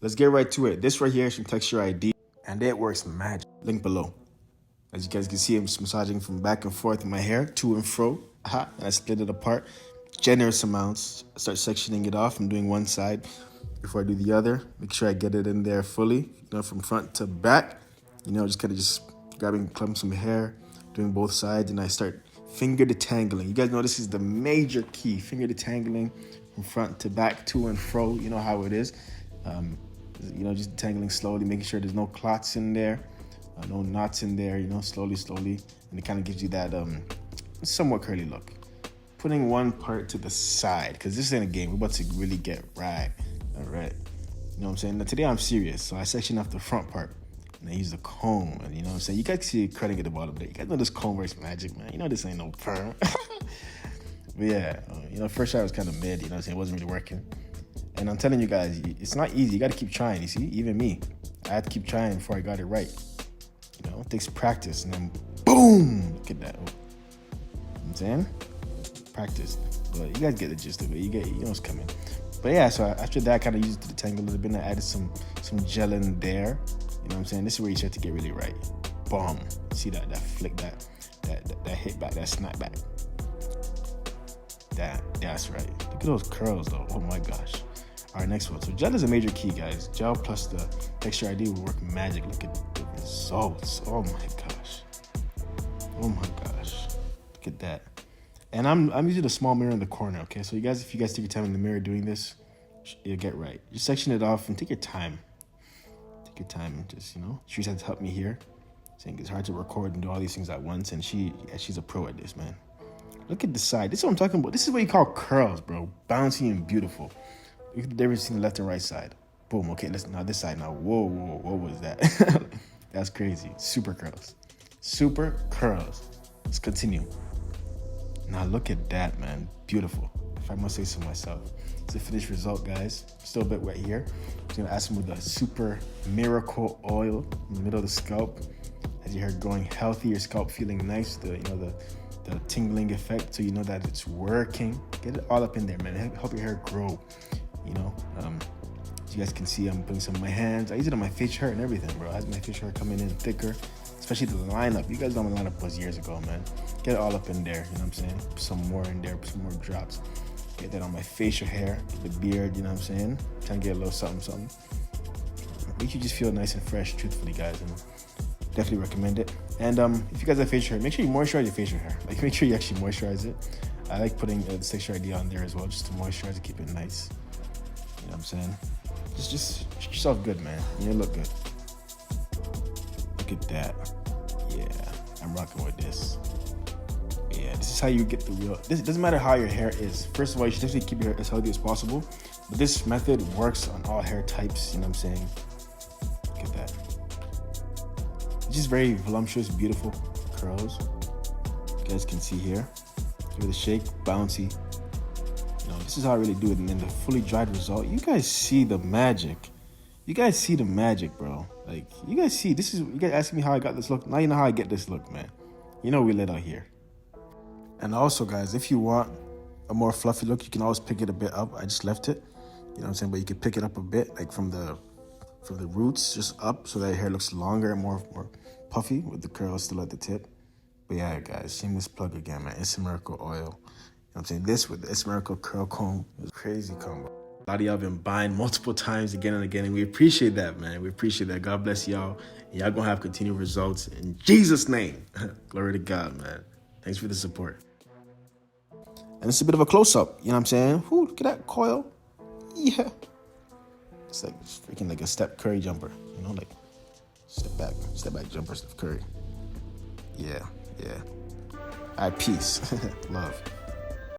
let's get right to it. This right here is from Texture ID, and it works magic. Link below. As you guys can see, I'm just massaging from back and forth in my hair, to and fro. And I split it apart. Generous amounts. I start sectioning it off. I'm doing one side before I do the other. Make sure I get it in there fully, from front to back. Just kind of just grabbing clumps of hair, doing both sides, and I start finger detangling. You guys know this is the major key, finger detangling from front to back, to and fro. You know how it is. Just detangling slowly, making sure there's no clots in there, no knots in there, slowly, and it kind of gives you that somewhat curly look. Putting one part to the side, because this ain't a game. We're about to really get right. All right. You know what I'm saying? Now, today I'm serious, so I section off the front part, and I use the comb, and you know what I'm saying? You guys can see it cutting at the bottom there. You guys know this comb works magic, man. You know this ain't no perm. But yeah, first shot was kind of mid, it wasn't really working. And I'm telling you guys, it's not easy. You got to keep trying, you see? Even me, I had to keep trying before I got it right. It takes practice, and then boom! Look at that. You know what I'm saying? Practice. But you guys get the gist of it. You know what's coming. But yeah, so after that, I kind of used it to detangle a little bit, and I added some gel in there. You know what I'm saying? This is where you start to get really right. Boom. See that flick, that hit back, that snap back. That's right. Look at those curls, though. Oh my gosh. All right, next one. So gel is a major key, guys. Gel plus the Texture ID will work magic. Look at the results. Oh my gosh. Oh my gosh. Look at that. And I'm using a small mirror in the corner, okay? So if you guys take your time in the mirror doing this, you'll get right. Just section it off and take your time. Take your time and just, Sherrese had to help me here. Saying it's hard to record and do all these things at once, and she's a pro at this, man. Look at the side. This is what I'm talking about. This is what you call curls, bro. Bouncy and beautiful. Look at the difference between the left and right side. Boom. Okay, listen. Now this side. Now, whoa. What was that? That's crazy. Super curls. Super curls. Let's continue. Now look at that, man. Beautiful. If I must say so myself. It's the finished result, guys. Still a bit wet here. I'm just gonna add some of the super miracle oil in the middle of the scalp. As your hair growing healthy, your scalp feeling nice. The tingling effect, so you know that it's working. Get it all up in there, man. Help your hair grow. As you guys can see, I'm putting some on my hands. I use it on my facial hair and everything, bro. As my facial hair coming in thicker, especially the lineup. You guys know my lineup was years ago, man. Get it all up in there, you know what I'm saying? Put some more in there, put some more drops. Get that on my facial hair, the beard, you know what I'm saying? Trying to get a little something. Make you just feel nice and fresh, truthfully, guys. And definitely recommend it. And if you guys have facial hair, make sure you moisturize your facial hair. Make sure you actually moisturize it. I like putting the Texture ID on there as well, just to moisturize it, keep it nice. You know what I'm saying? Just treat yourself good, man. You look good. Look at that. Yeah, I'm rocking with this. Yeah, this is how you get the real. This doesn't matter how your hair is. First of all, you should definitely keep your hair as healthy as possible. But this method works on all hair types. You know what I'm saying? Look at that. It's just very voluptuous, beautiful curls. You guys can see here. Give it a shake, bouncy. This is how I really do it. And then the fully dried result. You guys see the magic. You guys see the magic, bro. Like, you guys see. This is, you guys asking me how I got this look. Now you know how I get this look, man. We lit out here. And also, guys, if you want a more fluffy look, you can always pick it a bit up. I just left it. You know what I'm saying? But you can pick it up a bit, like from the roots just up, so that your hair looks longer and more puffy with the curls still at the tip. But yeah, guys, shameless plug again, man. It's a miracle oil. You know what I'm saying? This with the It's Miracle Curl Comb is crazy combo. A lot of y'all been buying multiple times again and again, and we appreciate that, man. We appreciate that. God bless y'all. And y'all gonna have continued results in Jesus' name. Glory to God, man. Thanks for the support. And it's a bit of a close-up, you know what I'm saying? Ooh, look at that coil. Yeah. It's freaking like a Steph Curry jumper, like step back jumper, Steph Curry. Yeah. All right, peace. Love.